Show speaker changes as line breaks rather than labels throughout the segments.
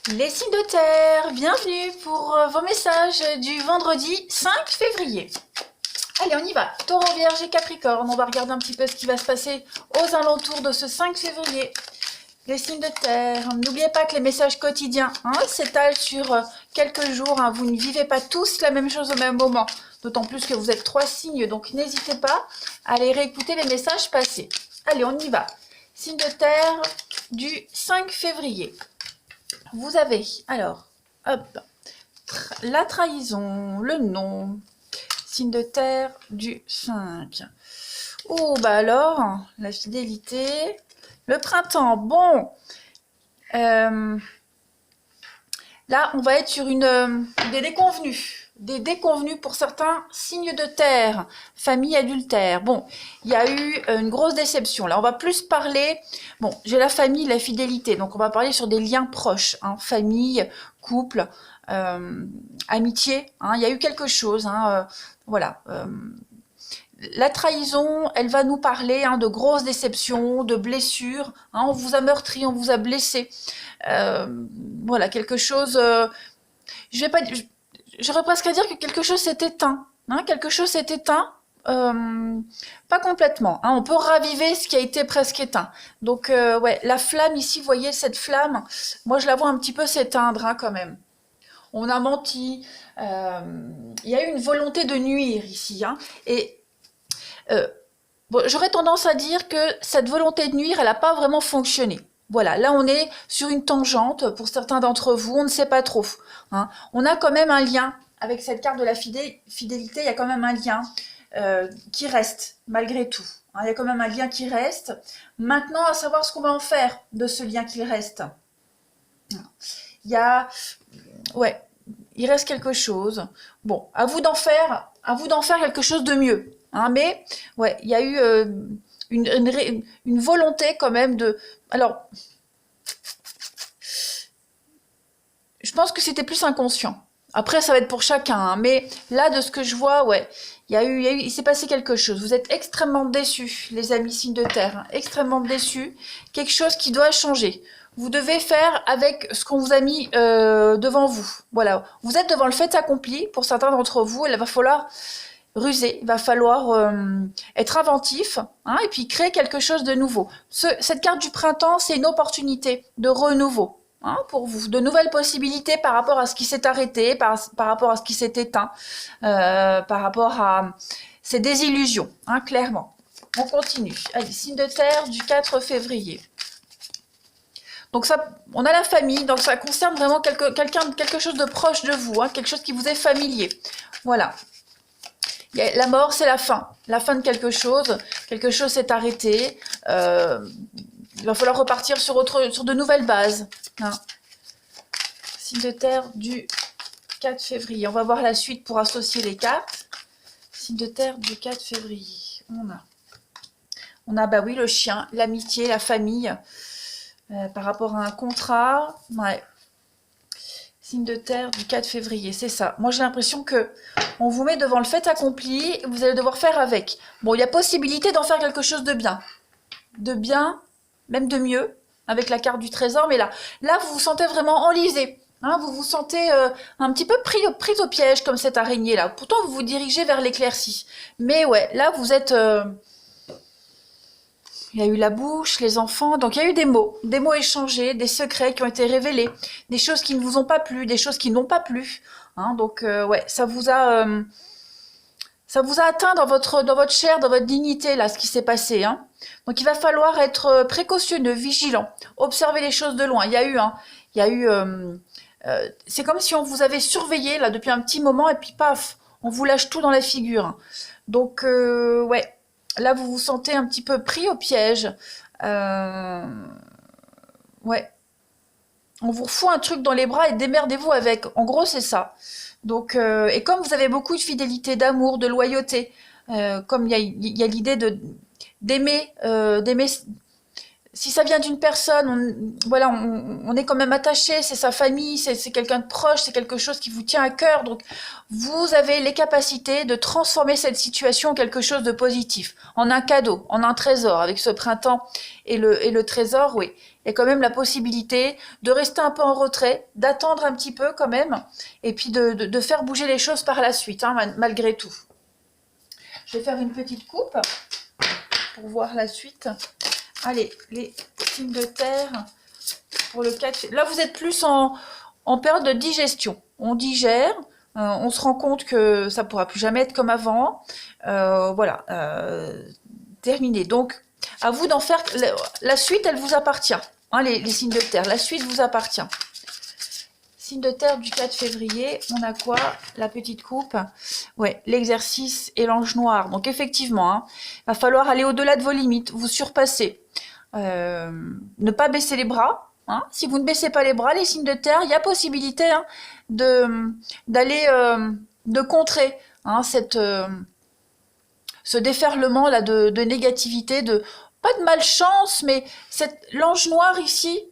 Les signes de terre, bienvenue pour vos messages du vendredi 5 février. Allez, on y va. Taureau, Vierge et Capricorne. On va regarder un petit peu ce qui va se passer aux alentours de ce 5 février. Les signes de terre. N'oubliez pas que les messages quotidiens s'étalent sur quelques jours. Vous ne vivez pas tous la même chose au même moment. D'autant plus que vous êtes 3 signes. Donc, n'hésitez pas à aller réécouter les messages passés. Allez, on y va. Signe de terre du 5 février. Vous avez, alors, hop, la trahison, le non, signe de terre du 5. Oh, bah alors, la fidélité, le printemps, bon. Là, on va être sur des déconvenus. Des déconvenus pour certains signes de terre, famille adultère. Bon, il y a eu une grosse déception. Là, on va plus parler... Bon, j'ai la famille, la fidélité. Donc, on va parler sur des liens proches. Famille, couple, amitié. Il y a eu quelque chose. Voilà. La trahison, elle va nous parler de grosses déceptions, de blessures. On vous a meurtri, on vous a blessé. Voilà, quelque chose... J'aurais presque à dire que quelque chose s'est éteint. Quelque chose s'est éteint, pas complètement. On peut raviver ce qui a été presque éteint. Donc, ouais, la flamme ici, vous voyez, cette flamme, moi je la vois un petit peu s'éteindre quand même. On a menti, il y a eu une volonté de nuire ici. Et bon, j'aurais tendance à dire que cette volonté de nuire, elle n'a pas vraiment fonctionné. Voilà, là on est sur une tangente, pour certains d'entre vous, on ne sait pas trop. On a quand même un lien, avec cette carte de la fidélité, il y a quand même un lien qui reste, malgré tout. Il y a quand même un lien qui reste. Maintenant, à savoir ce qu'on va en faire de ce lien qui reste. Il y a... Ouais, il reste quelque chose. Bon, à vous d'en faire quelque chose de mieux. Mais, ouais, il y a eu... une volonté quand même de... Alors, je pense que c'était plus inconscient. Après, ça va être pour chacun. Mais là, de ce que je vois, ouais, il s'est passé quelque chose. Vous êtes extrêmement déçus, les amis signes de terre. Extrêmement déçus. Quelque chose qui doit changer. Vous devez faire avec ce qu'on vous a mis devant vous. Voilà. Vous êtes devant le fait accompli. Pour certains d'entre vous, il va falloir... ruser, il va falloir être inventif et puis créer quelque chose de nouveau. Cette carte du printemps, c'est une opportunité de renouveau pour vous, de nouvelles possibilités par rapport à ce qui s'est arrêté, par rapport à ce qui s'est éteint, par rapport à ces désillusions, clairement. On continue. Allez, signe de terre du 4 février. Donc ça, on a la famille, donc ça concerne vraiment quelque chose de proche de vous, quelque chose qui vous est familier. Voilà. La mort, c'est la fin de quelque chose s'est arrêté, il va falloir repartir sur de nouvelles bases. Signe de terre du 4 février, on va voir la suite pour associer les cartes. Signe de terre du 4 février, on a bah oui, le chien, l'amitié, la famille, par rapport à un contrat, ouais. Signe de terre du 4 février, c'est ça. Moi, j'ai l'impression que on vous met devant le fait accompli et vous allez devoir faire avec. Bon, il y a possibilité d'en faire quelque chose de bien. De bien, même de mieux, avec la carte du trésor. Mais là vous vous sentez vraiment enlisé. Vous vous sentez un petit peu pris au piège, comme cette araignée-là. Pourtant, vous vous dirigez vers l'éclaircie. Mais ouais, là, vous êtes... Il y a eu la bouche, les enfants, donc il y a eu des mots échangés, des secrets qui ont été révélés, des choses qui ne vous ont pas plu, des choses qui n'ont pas plu. Donc ouais, ça vous a atteint dans votre chair, dans votre dignité là, ce qui s'est passé. Donc il va falloir être précautionneux, vigilant, observer les choses de loin. C'est comme si on vous avait surveillé là depuis un petit moment et puis paf, on vous lâche tout dans la figure. Donc ouais. Là, vous vous sentez un petit peu pris au piège. Ouais. On vous refout un truc dans les bras et démerdez-vous avec. En gros, c'est ça. Donc, et comme vous avez beaucoup de fidélité, d'amour, de loyauté, comme il y a l'idée d'aimer si ça vient d'une personne, voilà, on est quand même attaché, c'est sa famille, c'est quelqu'un de proche, c'est quelque chose qui vous tient à cœur. Donc, vous avez les capacités de transformer cette situation en quelque chose de positif, en un cadeau, en un trésor. Avec ce printemps et le trésor, oui, il y a quand même la possibilité de rester un peu en retrait, d'attendre un petit peu quand même, et puis de faire bouger les choses par la suite, hein, malgré tout. Je vais faire une petite coupe pour voir la suite. Allez, les signes de terre pour le 4. Là, vous êtes plus en période de digestion. On digère, on se rend compte que ça ne pourra plus jamais être comme avant. Voilà, terminé. Donc, à vous d'en faire. La suite, elle vous appartient. Hein, les signes de terre, la suite vous appartient. Signe de terre du 4 février, on a quoi? La petite coupe. Ouais, l'exercice et l'ange noir. Donc effectivement, hein, va falloir aller au-delà de vos limites, vous surpasser. Ne pas baisser les bras. Hein. Si vous ne baissez pas les bras, les signes de terre, il y a possibilité hein, d'aller de contrer hein, ce déferlement là de négativité, pas de malchance, mais l'ange noir ici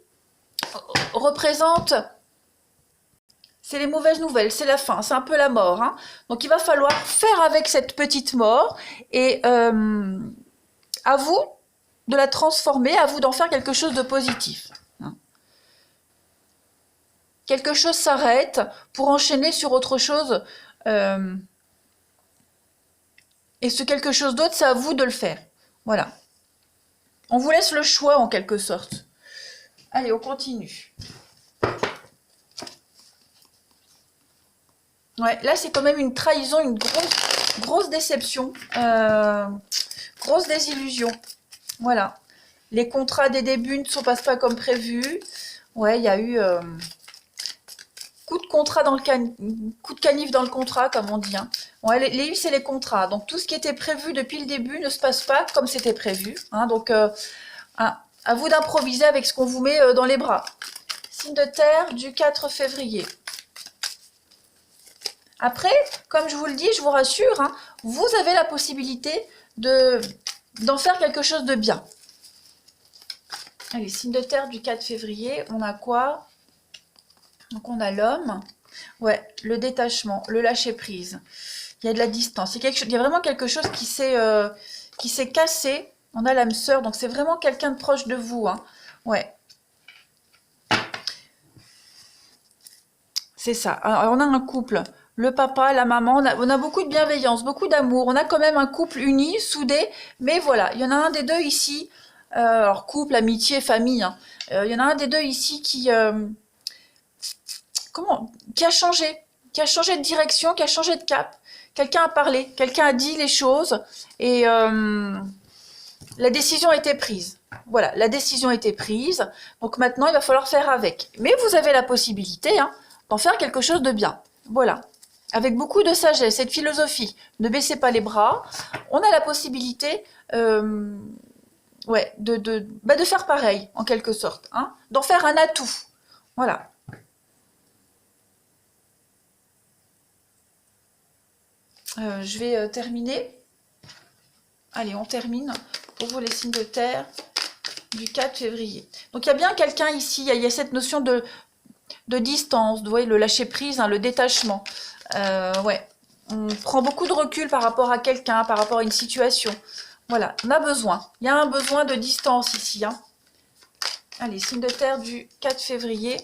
représente. C'est les mauvaises nouvelles, c'est la fin, c'est un peu la mort. Hein. Donc il va falloir faire avec cette petite mort et à vous de la transformer, à vous d'en faire quelque chose de positif. Hein. Quelque chose s'arrête pour enchaîner sur autre chose. Et ce quelque chose d'autre, c'est à vous de le faire. Voilà. On vous laisse le choix en quelque sorte. Allez, on continue. Ouais, là, c'est quand même une trahison, une grosse déception, grosse désillusion. Voilà. Les contrats des débuts ne se passent pas comme prévu. Ouais, il y a eu coup de contrat dans coup de canif dans le contrat, comme on dit. Hein. Ouais, les U, c'est les contrats. Donc, tout ce qui était prévu depuis le début ne se passe pas comme c'était prévu. Hein. Donc, à vous d'improviser avec ce qu'on vous met dans les bras. Signe de terre du 4 février. Après, comme je vous le dis, je vous rassure, hein, vous avez la possibilité d'en faire quelque chose de bien. Allez, signe de terre du 4 février, on a quoi? Donc on a l'homme, ouais, le détachement, le lâcher prise. Il y a de la distance, il y a vraiment quelque chose qui s'est cassé. On a l'âme sœur, donc c'est vraiment quelqu'un de proche de vous. Hein. Ouais. C'est ça. Alors, on a un couple. Le papa, la maman, on a beaucoup de bienveillance, beaucoup d'amour. On a quand même un couple uni, soudé. Mais voilà, il y en a un des deux ici. Alors, couple, amitié, famille. Hein. Il y en a un des deux ici qui a changé. Qui a changé de direction, qui a changé de cap. Quelqu'un a parlé, quelqu'un a dit les choses. Et la décision a été prise. Voilà, la décision a été prise. Donc maintenant, il va falloir faire avec. Mais vous avez la possibilité hein, d'en faire quelque chose de bien. Voilà. Avec beaucoup de sagesse et de philosophie. Ne baissez pas les bras. On a la possibilité ouais, de faire pareil, en quelque sorte. Hein, d'en faire un atout. Voilà. Je vais terminer. Allez, on termine. Pour vous, les signes de terre du 4 février. Donc, il y a bien quelqu'un ici. Il y a cette notion de distance, vous voyez, le lâcher prise, hein, le détachement. Ouais, on prend beaucoup de recul par rapport à quelqu'un, par rapport à une situation. Voilà, on a besoin. Il y a un besoin de distance ici. Hein. Allez, signe de terre du 4 février.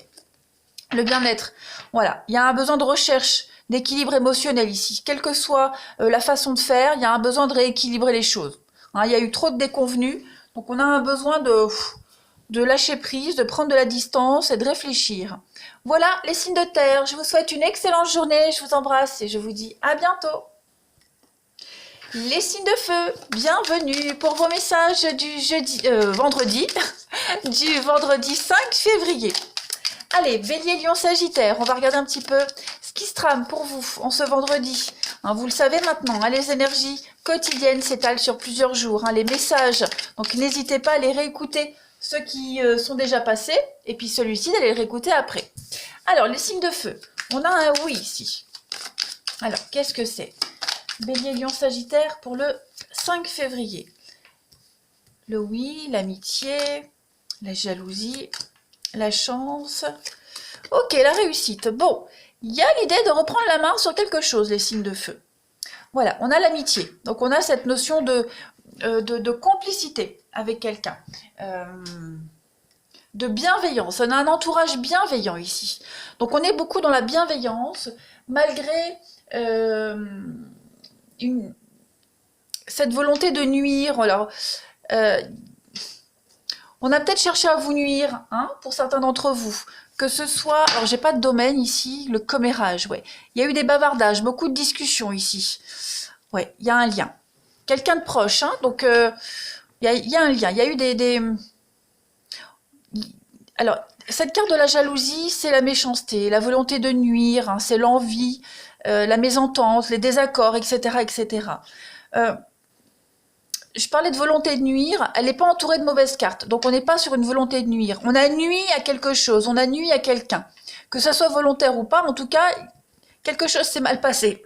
Le bien-être. Voilà, il y a un besoin de recherche, d'équilibre émotionnel ici. Quelle que soit la façon de faire, il y a un besoin de rééquilibrer les choses. Hein, il y a eu trop de déconvenues, donc on a un besoin de lâcher prise, de prendre de la distance et de réfléchir. Voilà les signes de terre. Je vous souhaite une excellente journée. Je vous embrasse et je vous dis à bientôt. Les signes de feu, bienvenue pour vos messages du vendredi, du vendredi 5 février. Allez, Bélier, Lion, Sagittaire, on va regarder un petit peu ce qui se trame pour vous en ce vendredi. Hein, vous le savez maintenant, hein, les énergies quotidiennes s'étalent sur plusieurs jours, hein, les messages. Donc n'hésitez pas à les réécouter, ceux qui sont déjà passés, et puis celui-ci d'aller le réécouter après. Alors, les signes de feu, on a un oui ici. Alors, qu'est-ce que c'est? Bélier, Lion, Sagittaire pour le 5 février. Le oui, l'amitié, La jalousie, la chance. Ok, la réussite. Bon, il y a l'idée de reprendre la main sur quelque chose, les signes de feu. Voilà, on a l'amitié. Donc on a cette notion de complicité avec quelqu'un. De bienveillance. On a un entourage bienveillant ici. Donc on est beaucoup dans la bienveillance, malgré cette volonté de nuire. Alors, on a peut-être cherché à vous nuire, hein, pour certains d'entre vous. Que ce soit, alors j'ai pas de domaine ici, le commérage, ouais. Il y a eu des bavardages, beaucoup de discussions ici. Ouais, il y a un lien. Quelqu'un de proche, hein, donc il y a un lien. Il y a eu Alors, cette carte de la jalousie, c'est la méchanceté, la volonté de nuire, hein, c'est l'envie, la mésentente, les désaccords, etc., etc. Je parlais de volonté de nuire, elle n'est pas entourée de mauvaises cartes. Donc on n'est pas sur une volonté de nuire. On a nui à quelque chose, on a nui à quelqu'un. Que ça soit volontaire ou pas, en tout cas, quelque chose s'est mal passé.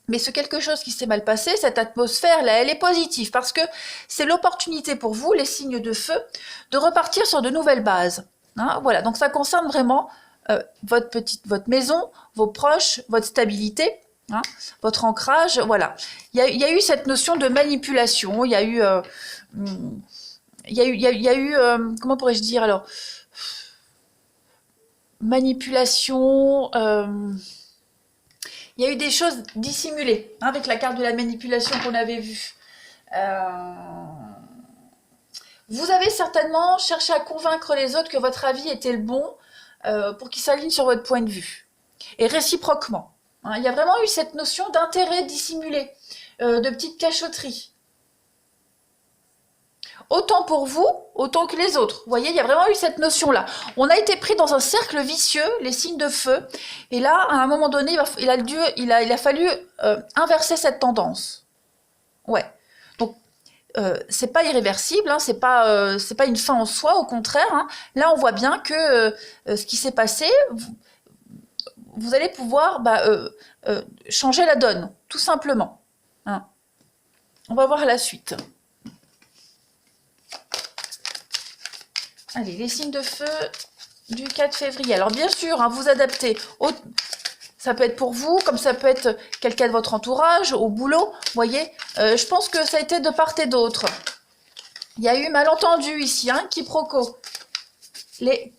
Mais ce quelque chose qui s'est mal passé, cette atmosphère-là, elle est positive parce que c'est l'opportunité pour vous, les signes de feu, de repartir sur de nouvelles bases. Hein, voilà, donc ça concerne vraiment votre maison, vos proches, votre stabilité. Hein, votre ancrage, voilà. Il y a eu cette notion de manipulation, il y a eu, comment pourrais-je dire alors, manipulation, il y a eu des choses dissimulées, hein, avec la carte de la manipulation qu'on avait vue. Vous avez certainement cherché à convaincre les autres que votre avis était le bon pour qu'ils s'alignent sur votre point de vue. Et réciproquement. Il y a vraiment eu cette notion d'intérêt dissimulé, de petite cachotterie. Autant pour vous, autant que les autres. Vous voyez, il y a vraiment eu cette notion-là. On a été pris dans un cercle vicieux, les signes de feu. Et là, à un moment donné, il a fallu inverser cette tendance. Ouais. Donc, c'est pas irréversible, hein, c'est pas une fin en soi, au contraire. Hein. Là, on voit bien que ce qui s'est passé... vous allez pouvoir changer la donne, tout simplement. Hein. On va voir la suite. Allez, les signes de feu du 4 février. Alors bien sûr, hein, vous adaptez. Ça peut être pour vous, comme ça peut être quelqu'un de votre entourage, au boulot. Vous voyez, je pense que ça a été de part et d'autre. Il y a eu malentendu ici, hein, quiproquo. Les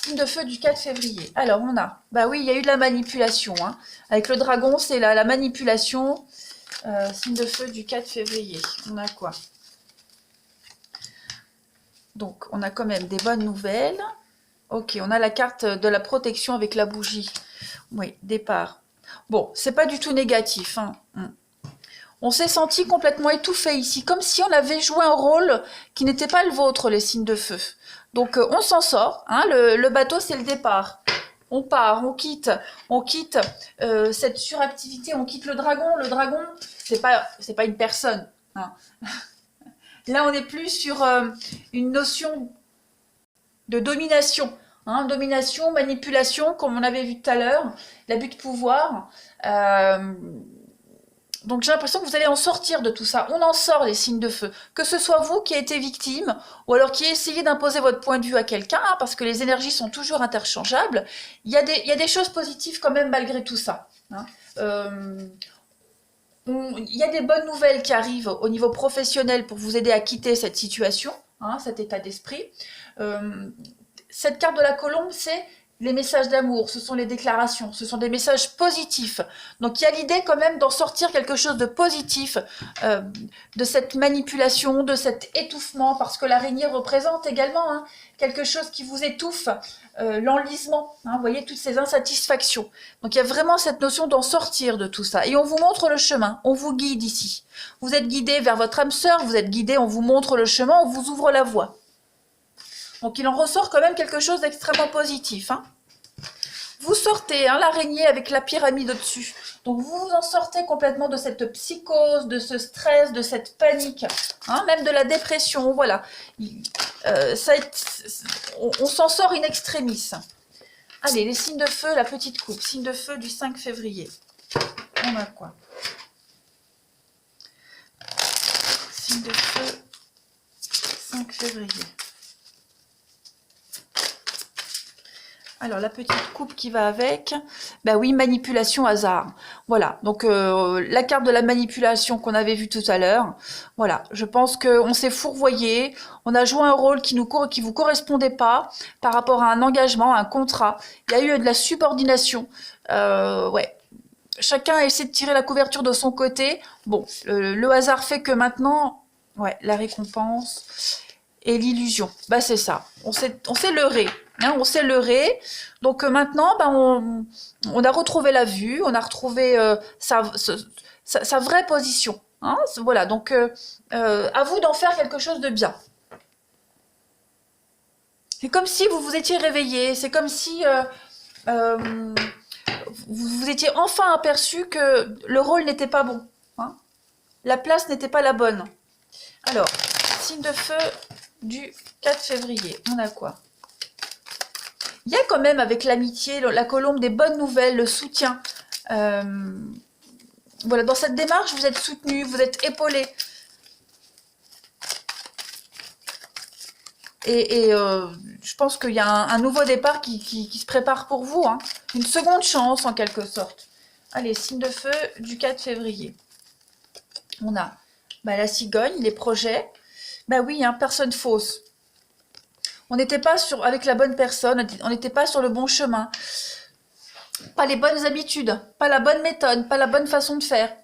signes de feu du 4 février. Alors, on a... Bah oui, il y a eu de la manipulation. Hein. Avec le dragon, c'est la manipulation. Signe de feu du 4 février. On a quoi? Donc, on a quand même des bonnes nouvelles. Ok, on a la carte de la protection avec la bougie. Oui, départ. Bon, c'est pas du tout négatif. Hein. On s'est senti complètement étouffé ici, comme si on avait joué un rôle qui n'était pas le vôtre, les signes de feu. Donc, on s'en sort. Hein. Le bateau, c'est le départ. On part, on quitte cette suractivité, on quitte le dragon. Le dragon, c'est pas une personne. Hein. Là, on est plus sur une notion de domination. Hein, domination, manipulation, comme on avait vu tout à l'heure, l'abus de pouvoir. Donc j'ai l'impression que vous allez en sortir de tout ça. On en sort, les signes de feu. Que ce soit vous qui avez été victime, ou alors qui essayez d'imposer votre point de vue à quelqu'un, hein, parce que les énergies sont toujours interchangeables, il y a des choses positives quand même malgré tout ça. Hein. Il y a des bonnes nouvelles qui arrivent au niveau professionnel pour vous aider à quitter cette situation, hein, cet état d'esprit. Cette carte de la colombe, c'est les messages d'amour, ce sont les déclarations, ce sont des messages positifs. Donc il y a l'idée quand même d'en sortir quelque chose de positif, de cette manipulation, de cet étouffement, parce que l'araignée représente également hein, quelque chose qui vous étouffe, l'enlisement, hein, vous voyez, toutes ces insatisfactions. Donc il y a vraiment cette notion d'en sortir de tout ça. Et on vous montre le chemin, on vous guide ici. Vous êtes guidé vers votre âme sœur, vous êtes guidé, on vous montre le chemin, on vous ouvre la voie. Donc il en ressort quand même quelque chose d'extrêmement positif. Hein. Vous sortez hein, l'araignée avec la pyramide au-dessus. Donc vous vous en sortez complètement de cette psychose, de ce stress, de cette panique, hein, même de la dépression. Voilà. On s'en sort in extremis. Allez, les signes de feu, la petite coupe. Signe de feu du 5 février. On a quoi? Signe de feu, 5 février. Alors, la petite coupe qui va avec, bah oui, manipulation hasard. Voilà, donc la carte de la manipulation qu'on avait vue tout à l'heure. Voilà, je pense qu'on s'est fourvoyé, on a joué un rôle qui vous correspondait pas par rapport à un engagement, un contrat. Il y a eu de la subordination. Ouais, chacun a essayé de tirer la couverture de son côté. Bon, le hasard fait que maintenant, ouais, la récompense et l'illusion. Bah c'est ça. On s'est leurré. Hein, on s'est leurré. Donc maintenant, bah, on a retrouvé la vue, on a retrouvé sa vraie position. Hein, voilà, donc à vous d'en faire quelque chose de bien. C'est comme si vous vous étiez réveillé, c'est comme si euh, vous étiez enfin aperçu que le rôle n'était pas bon. Hein, la place n'était pas la bonne. Alors, signe de feu du 4 février, on a quoi? Il y a quand même avec l'amitié, la colombe, des bonnes nouvelles, le soutien. Voilà, dans cette démarche, vous êtes soutenu, vous êtes épaulé. Et je pense qu'il y a un nouveau départ qui se prépare pour vous. Hein. Une seconde chance, en quelque sorte. Allez, signe de feu du 4 février. On a bah, la cigogne, les projets. Bah oui, hein, personne fausse. On n'était pas avec la bonne personne, on n'était pas sur le bon chemin. Pas les bonnes habitudes, pas la bonne méthode, pas la bonne façon de faire.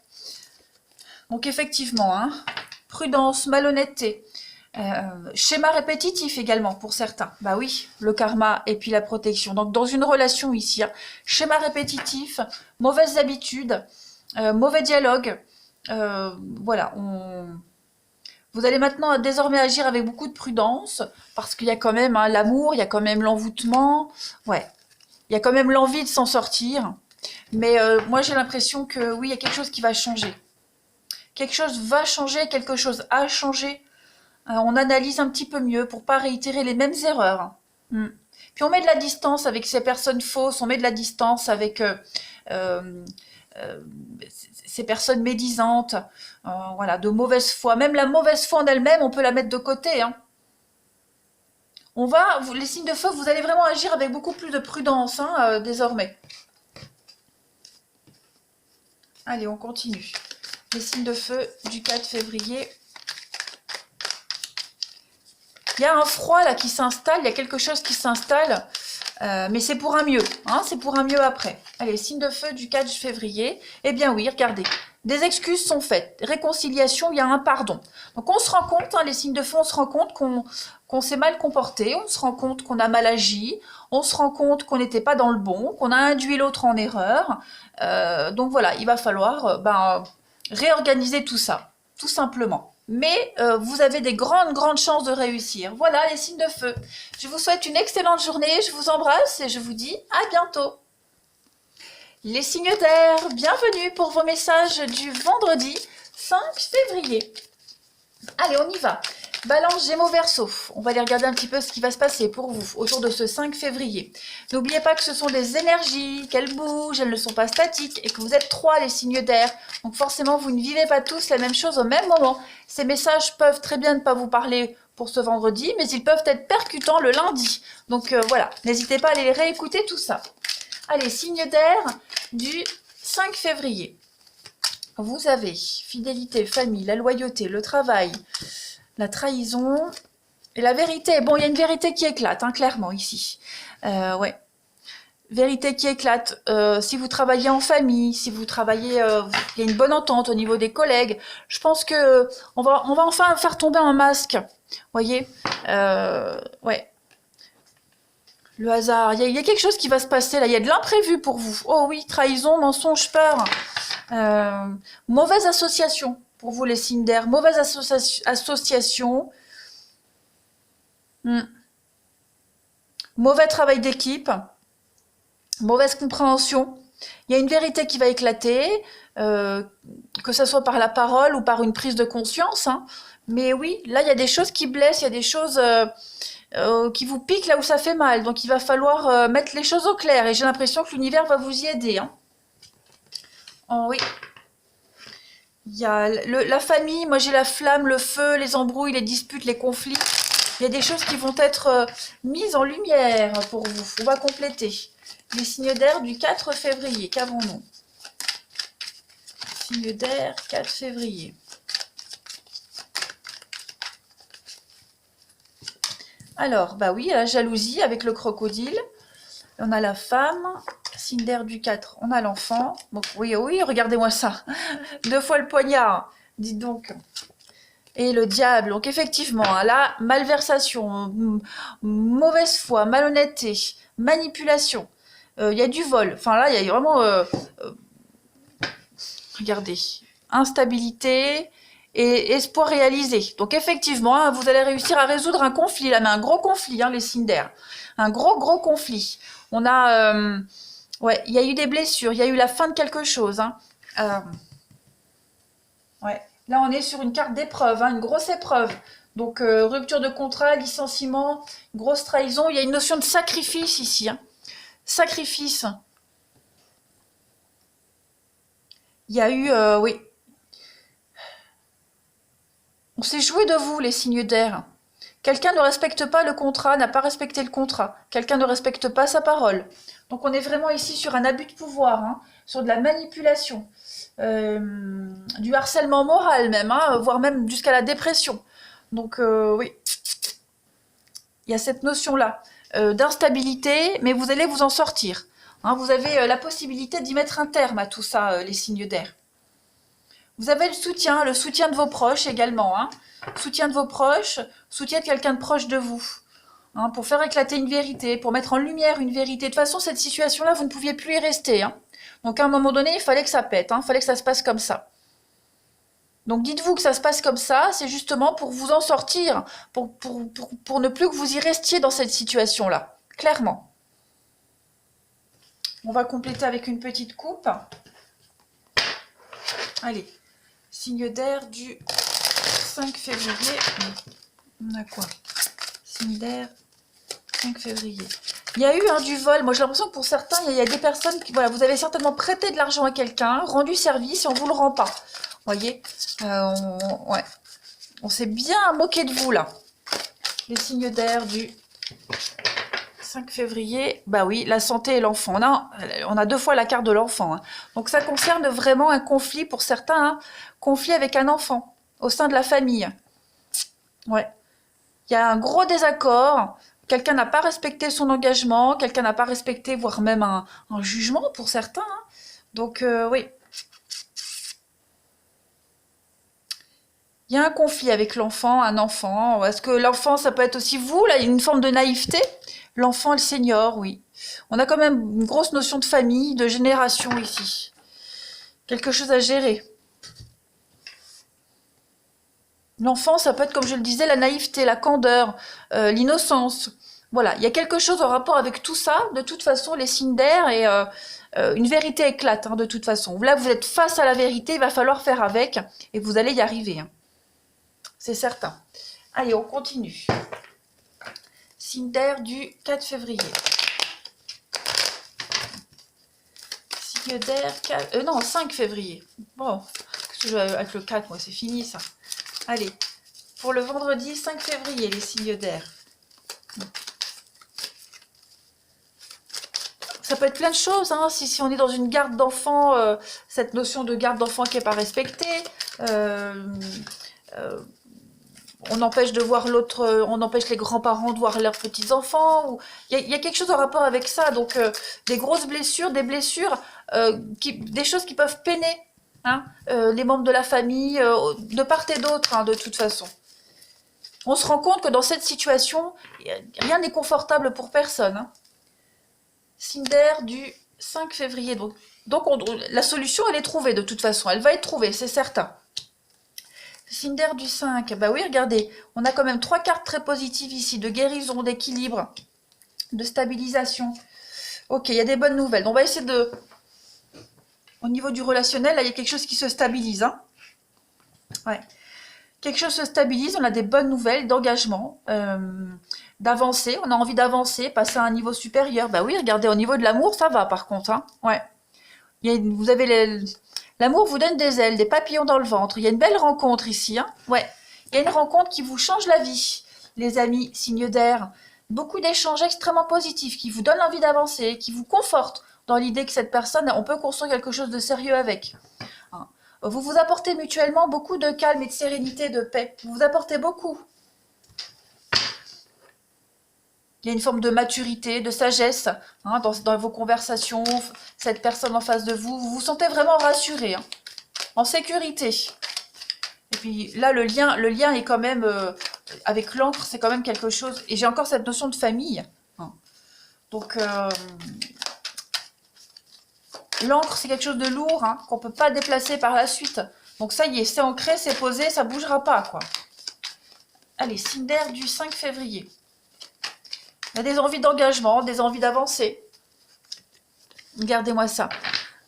Donc effectivement, hein, prudence, malhonnêteté, schéma répétitif également pour certains. Bah oui, le karma et puis la protection. Donc dans une relation ici, hein, schéma répétitif, mauvaises habitudes, mauvais dialogue. Voilà, vous allez maintenant désormais agir avec beaucoup de prudence parce qu'il y a quand même hein, l'amour, il y a quand même l'envoûtement. Ouais, il y a quand même l'envie de s'en sortir. Mais moi, j'ai l'impression que oui, il y a quelque chose qui va changer. Quelque chose va changer, quelque chose a changé. On analyse un petit peu mieux pour pas réitérer les mêmes erreurs. Puis on met de la distance avec ces personnes fausses, on met de la distance avec euh, ces personnes médisantes, voilà, de mauvaise foi. Même la mauvaise foi en elle-même, on peut la mettre de côté. Hein. Les signes de feu, vous allez vraiment agir avec beaucoup plus de prudence hein, désormais. Allez, on continue. Les signes de feu du 4 février. Il y a un froid là qui s'installe, il y a quelque chose qui s'installe, mais c'est pour un mieux, hein, c'est pour un mieux après. Allez, signe de feu du 4 février. Eh bien oui, regardez, des excuses sont faites, réconciliation, il y a un pardon. Donc on se rend compte, hein, les signes de feu, on se rend compte qu'on s'est mal comporté, on se rend compte qu'on a mal agi, on se rend compte qu'on n'était pas dans le bon, qu'on a induit l'autre en erreur. Donc voilà, il va falloir réorganiser tout ça, tout simplement. Mais vous avez des grandes chances de réussir. Voilà les signes de feu. Je vous souhaite une excellente journée, je vous embrasse et je vous dis à bientôt. Les signes d'air, bienvenue pour vos messages du vendredi 5 février. Allez, on y va. Balance, Gémeaux, Verseau. On va aller regarder un petit peu ce qui va se passer pour vous autour de ce 5 février. N'oubliez pas que ce sont des énergies, qu'elles bougent, elles ne sont pas statiques et que vous êtes 3 les signes d'air. Donc forcément, vous ne vivez pas tous la même chose au même moment. Ces messages peuvent très bien ne pas vous parler pour ce vendredi, mais ils peuvent être percutants le lundi. Donc voilà, n'hésitez pas à aller réécouter tout ça. Allez, signe d'air du 5 février. Vous avez fidélité, famille, la loyauté, le travail, la trahison et la vérité. Bon, il y a une vérité qui éclate, hein, clairement, ici. Ouais. Vérité qui éclate. Si vous travaillez en famille, si vous travaillez... il y a une bonne entente au niveau des collègues. Je pense que on va enfin faire tomber un masque. Voyez ouais. Le hasard. Il y a quelque chose qui va se passer, là. Il y a de l'imprévu pour vous. Oh oui, trahison, mensonge, peur. Mauvaise association pour vous les signes d'air, mauvaise association, mauvais travail d'équipe, mauvaise compréhension. Il y a une vérité qui va éclater, que ce soit par la parole ou par une prise de conscience. Hein. Mais oui, là il y a des choses qui blessent, il y a des choses qui vous piquent là où ça fait mal. Donc il va falloir mettre les choses au clair. Et j'ai l'impression que l'univers va vous y aider. Hein. Oh oui. Il y a la famille, moi j'ai la flamme, le feu, les embrouilles, les disputes, les conflits. Il y a des choses qui vont être mises en lumière pour vous. On va compléter. Les signes d'air du 4 février. Qu'avons-nous? Signe d'air, 4 février. Alors, bah oui, la jalousie avec le crocodile. On a la femme. Signe d'air du 4. On a l'enfant. Bon, oui, oui, regardez-moi ça. 2 fois le poignard. Dites donc. Et le diable. Donc, effectivement, là, malversation, mauvaise foi, malhonnêteté, manipulation. Il y a du vol. Enfin, là, il y a vraiment... regardez. Instabilité et espoir réalisé. Donc, effectivement, hein, vous allez réussir à résoudre un conflit. Là, mais un gros conflit, hein, les signes d'air. Un gros conflit. On a... ouais, il y a eu des blessures. Il y a eu la fin de quelque chose. Hein. Ouais. Là, on est sur une carte d'épreuve, hein, une grosse épreuve. Donc, rupture de contrat, licenciement, grosse trahison. Il y a une notion de sacrifice ici. Hein. Sacrifice. Il y a eu, oui. On s'est joué de vous, les signes d'air. Quelqu'un ne respecte pas le contrat, n'a pas respecté le contrat. Quelqu'un ne respecte pas sa parole. Donc, on est vraiment ici sur un abus de pouvoir, hein, sur de la manipulation. Du harcèlement moral même, hein, voire même jusqu'à la dépression. Donc oui, il y a cette notion-là d'instabilité, mais vous allez vous en sortir. Hein, vous avez la possibilité d'y mettre un terme à tout ça, les signes d'air. Vous avez le soutien de vos proches également. Hein, soutien de vos proches, soutien de quelqu'un de proche de vous. Hein, pour faire éclater une vérité, pour mettre en lumière une vérité. De toute façon, cette situation-là, vous ne pouviez plus y rester. Hein. Donc, à un moment donné, il fallait que ça pète, hein, il fallait que ça se passe comme ça. Donc, dites-vous que ça se passe comme ça, c'est justement pour vous en sortir, pour ne plus que vous y restiez dans cette situation-là, clairement. On va compléter avec une petite coupe. Allez, signe d'air du 5 février. On a quoi? Signe d'air, 5 février. Il y a eu du vol. Moi, j'ai l'impression que pour certains, il y a des personnes qui... Voilà, vous avez certainement prêté de l'argent à quelqu'un, rendu service et on ne vous le rend pas. Vous voyez ouais. On s'est bien moqué de vous, là. Les signes d'air du 5 février. Bah oui, la santé et l'enfant. On a 2 fois la carte de l'enfant. Hein. Donc, ça concerne vraiment un conflit pour certains. Hein. Conflit avec un enfant au sein de la famille. Ouais. Il y a un gros désaccord. Quelqu'un n'a pas respecté son engagement, quelqu'un n'a pas respecté, voire même un jugement pour certains. Hein. Donc, oui. Il y a un conflit avec l'enfant, un enfant. Est-ce que l'enfant, ça peut être aussi vous? Là, il y a une forme de naïveté. L'enfant, le senior, oui. On a quand même une grosse notion de famille, de génération ici. Quelque chose à gérer. L'enfant, ça peut être, comme je le disais, la naïveté, la candeur, l'innocence. Voilà, il y a quelque chose en rapport avec tout ça. De toute façon, les signes d'air et une vérité éclate, hein, de toute façon. Là, vous êtes face à la vérité, il va falloir faire avec et vous allez y arriver. Hein. C'est certain. Allez, on continue. Signe d'air du 4 février. Signe d'air, non, 5 février. Bon, avec le 4, moi, c'est fini, ça. Allez, pour le vendredi 5 février, les signes d'air. Ça peut être plein de choses, hein, si on est dans une garde d'enfants, cette notion de garde d'enfants qui n'est pas respectée. On empêche de voir l'autre, on empêche les grands-parents de voir leurs petits-enfants. Il y a quelque chose en rapport avec ça. Donc, des grosses blessures, des blessures, des choses qui peuvent peiner. Hein, les membres de la famille, de part et d'autre, hein, de toute façon. On se rend compte que dans cette situation, rien n'est confortable pour personne. Hein. Signe d'air du 5 février. Donc la solution, elle est trouvée de toute façon. Elle va être trouvée, c'est certain. Signe d'air du 5. Bah oui, regardez, on a quand même 3 cartes très positives ici, de guérison, d'équilibre, de stabilisation. Ok, il y a des bonnes nouvelles. On va essayer de... Au niveau du relationnel, là, il y a quelque chose qui se stabilise. Hein. Ouais. Quelque chose se stabilise, on a des bonnes nouvelles d'engagement, d'avancer. On a envie d'avancer, passer à un niveau supérieur. Bah oui, regardez, au niveau de l'amour, ça va par contre. Hein. Ouais. Vous avez l'amour vous donne des ailes, des papillons dans le ventre. Il y a une belle rencontre ici. Hein. Ouais. Il y a une rencontre qui vous change la vie. les amis, signe d'air. Beaucoup d'échanges extrêmement positifs qui vous donnent envie d'avancer, qui vous confortent dans l'idée que cette personne, on peut construire quelque chose de sérieux avec. Hein. Vous vous apportez mutuellement beaucoup de calme et de sérénité, de paix. Vous vous apportez beaucoup. Il y a une forme de maturité, de sagesse hein, dans vos conversations. Cette personne en face de vous, vous vous sentez vraiment rassuré, hein, en sécurité. Et puis là, le lien est quand même, avec l'encre, c'est quand même quelque chose. Et j'ai encore cette notion de famille. Hein. Donc, l'encre, c'est quelque chose de lourd, hein, qu'on ne peut pas déplacer par la suite. Donc ça y est, c'est ancré, c'est posé, ça ne bougera pas, quoi. Allez, signe d'air du 5 février. Il y a des envies d'engagement, des envies d'avancer. Regardez-moi ça.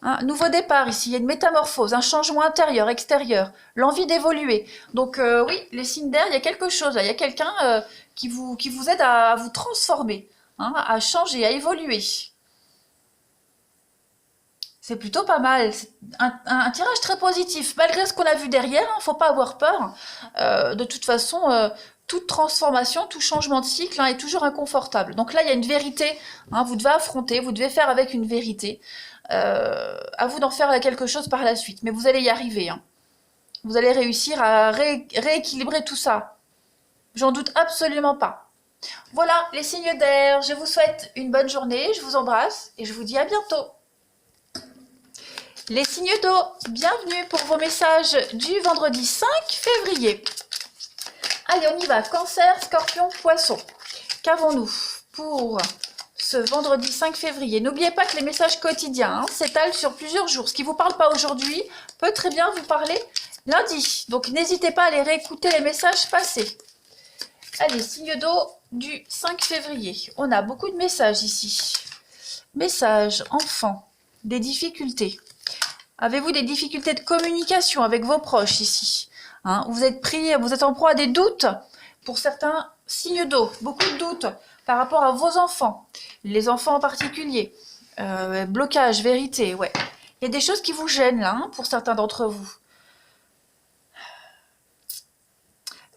Un nouveau départ ici, il y a une métamorphose, un changement intérieur, extérieur, l'envie d'évoluer. Donc oui, les signes d'air, il y a quelque chose, là. Il y a quelqu'un qui vous aide à vous transformer, hein, à changer, à évoluer. C'est plutôt pas mal. C'est un tirage très positif. Malgré ce qu'on a vu derrière, il ne faut pas avoir peur. De toute façon, toute transformation, tout changement de cycle hein, est toujours inconfortable. Donc là, il y a une vérité. Hein, vous devez affronter, vous devez faire avec une vérité. À vous d'en faire quelque chose par la suite. Mais vous allez y arriver. Hein. Vous allez réussir à rééquilibrer tout ça. J'en doute absolument pas. Voilà, les signes d'air. Je vous souhaite une bonne journée. Je vous embrasse et je vous dis à bientôt. Les signes d'eau, bienvenue pour vos messages du vendredi 5 février. Allez, on y va. Cancer, scorpion, poisson. Qu'avons-nous pour ce vendredi 5 février? N'oubliez pas que les messages quotidiens s'étalent sur plusieurs jours. Ce qui ne vous parle pas aujourd'hui peut très bien vous parler lundi. Donc, n'hésitez pas à aller réécouter les messages passés. Allez, signe d'eau du 5 février. On a beaucoup de messages ici. Messages, enfants, des difficultés. Avez-vous des difficultés de communication avec vos proches ici hein, vous êtes en proie à des doutes pour certains signes d'eau, beaucoup de doutes par rapport à vos enfants, les enfants en particulier. Blocage, vérité, ouais. Il y a des choses qui vous gênent là, hein, pour certains d'entre vous.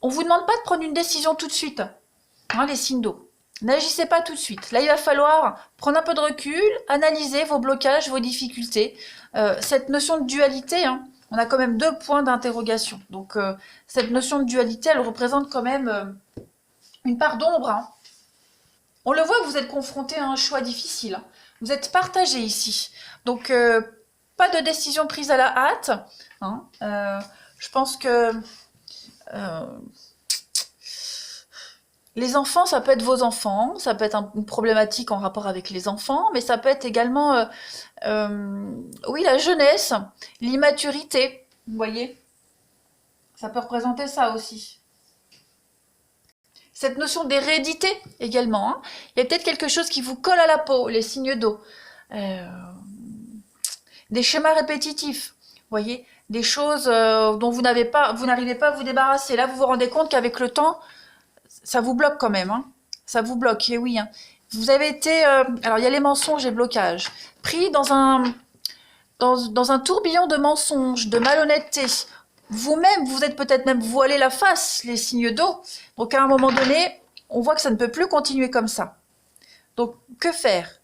On ne vous demande pas de prendre une décision tout de suite, hein, les signes d'eau. N'agissez pas tout de suite. Là, il va falloir prendre un peu de recul, analyser vos blocages, vos difficultés. Cette notion de dualité, hein, on a quand même 2 points d'interrogation. Donc, cette notion de dualité, elle représente quand même une part d'ombre. Hein. On le voit que vous êtes confronté à un choix difficile. Hein. Vous êtes partagé ici. Donc, pas de décision prise à la hâte. Hein. Je pense que... les enfants, ça peut être vos enfants, ça peut être une problématique en rapport avec les enfants, mais ça peut être également, oui, la jeunesse, l'immaturité, vous voyez. Ça peut représenter ça aussi. Cette notion d'hérédité également. Hein. Il y a peut-être quelque chose qui vous colle à la peau, les signes d'eau. Des schémas répétitifs, vous voyez. Des choses dont vous n'arrivez pas à vous débarrasser. Là, vous vous rendez compte qu'avec le temps, ça vous bloque quand même, hein. Ça vous bloque, et oui. Hein. Vous avez été... alors, il y a les mensonges et blocages. Pris dans un tourbillon de mensonges, de malhonnêteté. Vous-même, vous êtes peut-être même voilé la face, les signes d'eau. Donc, à un moment donné, on voit que ça ne peut plus continuer comme ça. Donc, que faire?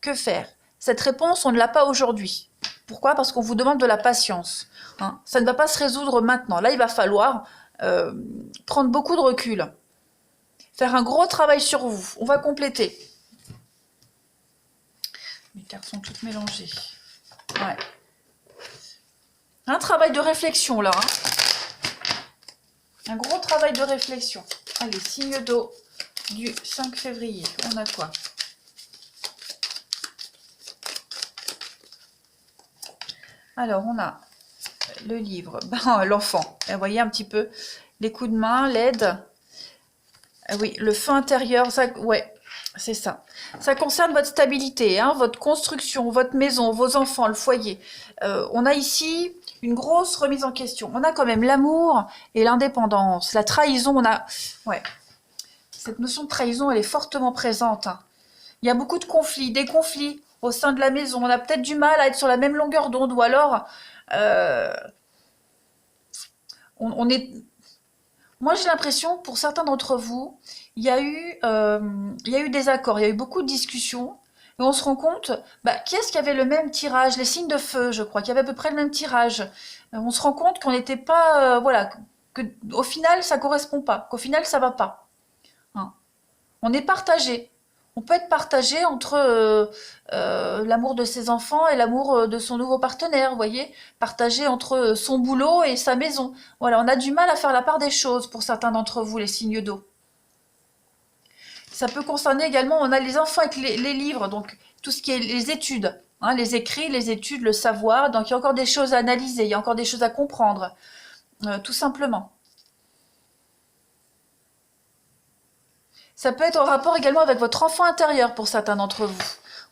Que faire? Cette réponse, on ne l'a pas aujourd'hui. Pourquoi? Parce qu'on vous demande de la patience. Hein. Ça ne va pas se résoudre maintenant. Là, il va falloir prendre beaucoup de recul. Faire un gros travail sur vous. On va compléter. Les cartes sont toutes mélangées. Ouais. Un travail de réflexion, là. Hein. Un gros travail de réflexion. Allez, signe d'eau du 5 février. On a quoi? Alors, on a le livre. Ben, l'enfant. Vous voyez un petit peu les coups de main, l'aide. Oui, le feu intérieur, ça, ouais, c'est ça. Ça concerne votre stabilité, hein, votre construction, votre maison, vos enfants, le foyer. On a ici une grosse remise en question. On a quand même l'amour et l'indépendance. La trahison, on a... Ouais. Cette notion de trahison, elle est fortement présente. Hein. Il y a beaucoup de conflits, des conflits au sein de la maison. On a peut-être du mal à être sur la même longueur d'onde ou alors on est... Moi, j'ai l'impression, pour certains d'entre vous, il y a eu des accords, il y a eu beaucoup de discussions, et on se rend compte, bah, qui est-ce qui avait le même tirage? Les signes de feu, je crois, qui avaient à peu près le même tirage. On se rend compte qu'on n'était pas, voilà, que au final, ça correspond pas, qu'au final, ça va pas. Hein. On est partagé. On peut être partagé entre l'amour de ses enfants et l'amour de son nouveau partenaire, vous voyez, partagé entre son boulot et sa maison. Voilà, on a du mal à faire la part des choses pour certains d'entre vous, les signes d'eau. Ça peut concerner également, on a les enfants avec les livres, donc tout ce qui est les études, hein, les écrits, les études, le savoir. Donc il y a encore des choses à analyser, il y a encore des choses à comprendre, tout simplement. Ça peut être en rapport également avec votre enfant intérieur pour certains d'entre vous.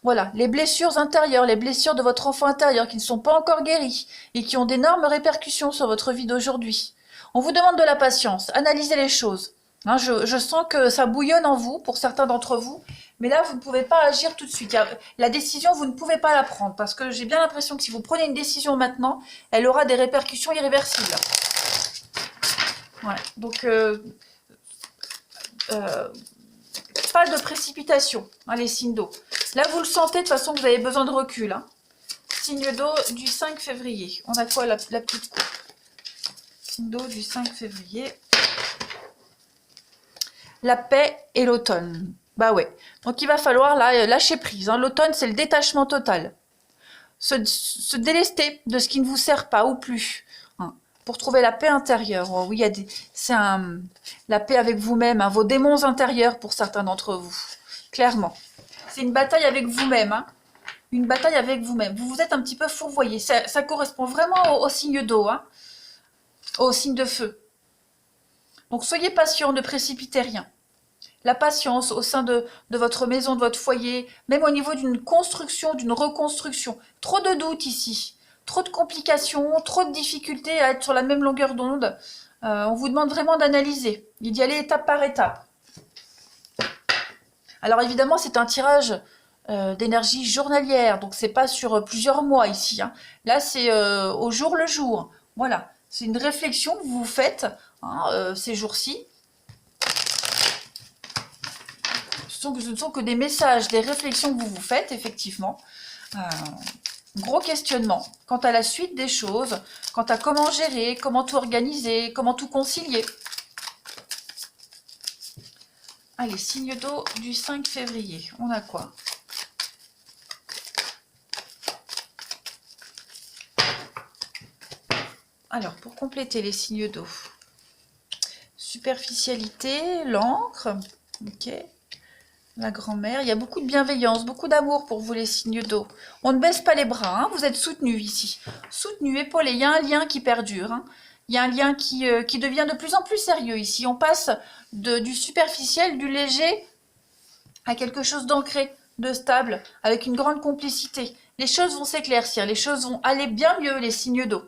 Voilà, les blessures intérieures, les blessures de votre enfant intérieur qui ne sont pas encore guéries et qui ont d'énormes répercussions sur votre vie d'aujourd'hui. On vous demande de la patience, analysez les choses. Hein, je sens que ça bouillonne en vous pour certains d'entre vous, mais là, vous ne pouvez pas agir tout de suite. La décision, vous ne pouvez pas la prendre parce que j'ai bien l'impression que si vous prenez une décision maintenant, elle aura des répercussions irréversibles. Ouais, donc, euh, pas de précipitation, hein, les signes d'eau. Là, vous le sentez, de toute façon, vous avez besoin de recul. Hein. Signe d'eau du 5 février. On a quoi, la petite coupe? Signe d'eau du 5 février. La paix et l'automne. Bah ouais. Donc, il va falloir là, lâcher prise. Hein. L'automne, c'est le détachement total. Se délester de ce qui ne vous sert pas ou plus. Hein. Pour trouver la paix intérieure. Oh, oui, c'est la paix avec vous-même, hein, vos démons intérieurs pour certains d'entre vous. Clairement. C'est une bataille avec vous-même. Hein. Une bataille avec vous-même. Vous vous êtes un petit peu fourvoyé. Ça correspond vraiment au signe d'eau, hein, au signe de feu. Donc soyez patient, ne précipitez rien. La patience au sein de votre maison, de votre foyer, même au niveau d'une construction, d'une reconstruction. Trop de doutes ici, trop de complications, trop de difficultés à être sur la même longueur d'onde. On vous demande vraiment d'analyser et d'y aller étape par étape. Alors évidemment, c'est un tirage d'énergie journalière, donc c'est pas sur plusieurs mois ici. Hein. Là, c'est au jour le jour. Voilà, c'est une réflexion que vous faites hein, ces jours-ci. Ce ne sont que des messages, des réflexions que vous vous faites, effectivement. Gros questionnement quant à la suite des choses, quant à comment gérer, comment tout organiser, comment tout concilier. Allez, signe d'eau du 5 février. On a quoi? Alors, pour compléter les signes d'eau. Superficialité, l'encre. Ok. La grand-mère, il y a beaucoup de bienveillance, beaucoup d'amour pour vous les signes d'eau. On ne baisse pas les bras, hein, vous êtes soutenus ici. Soutenus, épaulés, il y a un lien qui perdure. Hein. Il y a un lien qui devient de plus en plus sérieux ici. On passe du superficiel, du léger, à quelque chose d'ancré, de stable, avec une grande complicité. Les choses vont s'éclaircir, les choses vont aller bien mieux, les signes d'eau.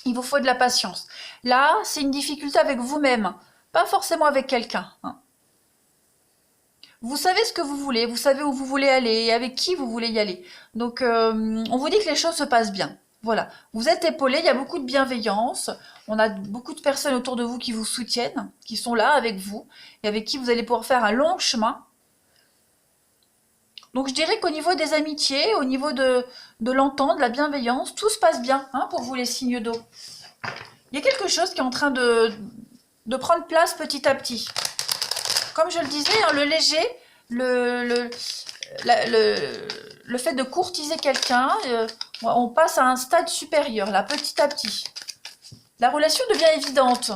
Il vous faut de la patience. Là, c'est une difficulté avec vous-même, pas forcément avec quelqu'un. Hein. Vous savez ce que vous voulez, vous savez où vous voulez aller et avec qui vous voulez y aller. Donc, on vous dit que les choses se passent bien. Voilà, vous êtes épaulé, il y a beaucoup de bienveillance. On a beaucoup de personnes autour de vous qui vous soutiennent, qui sont là avec vous et avec qui vous allez pouvoir faire un long chemin. Donc, je dirais qu'au niveau des amitiés, au niveau de l'entente, de la bienveillance, tout se passe bien hein, pour vous les signes d'eau. Il y a quelque chose qui est en train de prendre place petit à petit. Comme je le disais, hein, le léger, le fait de courtiser quelqu'un, on passe à un stade supérieur, là, petit à petit. La relation devient évidente.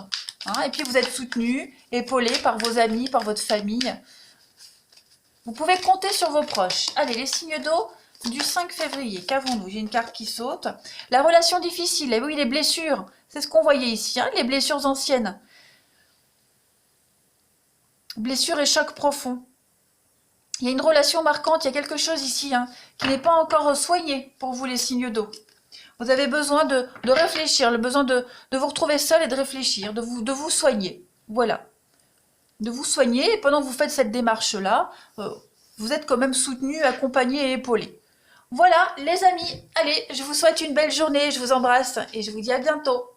Hein, et puis vous êtes soutenu, épaulé par vos amis, par votre famille. Vous pouvez compter sur vos proches. Allez, les signes d'eau du 5 février. Qu'avons-nous? J'ai une carte qui saute. La relation difficile. Et oui, les blessures. C'est ce qu'on voyait ici, hein, les blessures anciennes. Blessures et chocs profonds. Il y a une relation marquante, il y a quelque chose ici hein, qui n'est pas encore soigné pour vous les signes d'eau. Vous avez besoin de réfléchir, le besoin de vous retrouver seul et de réfléchir, de vous soigner. Voilà. De vous soigner et pendant que vous faites cette démarche-là, vous êtes quand même soutenu, accompagné et épaulé. Voilà les amis, allez, je vous souhaite une belle journée, je vous embrasse et je vous dis à bientôt.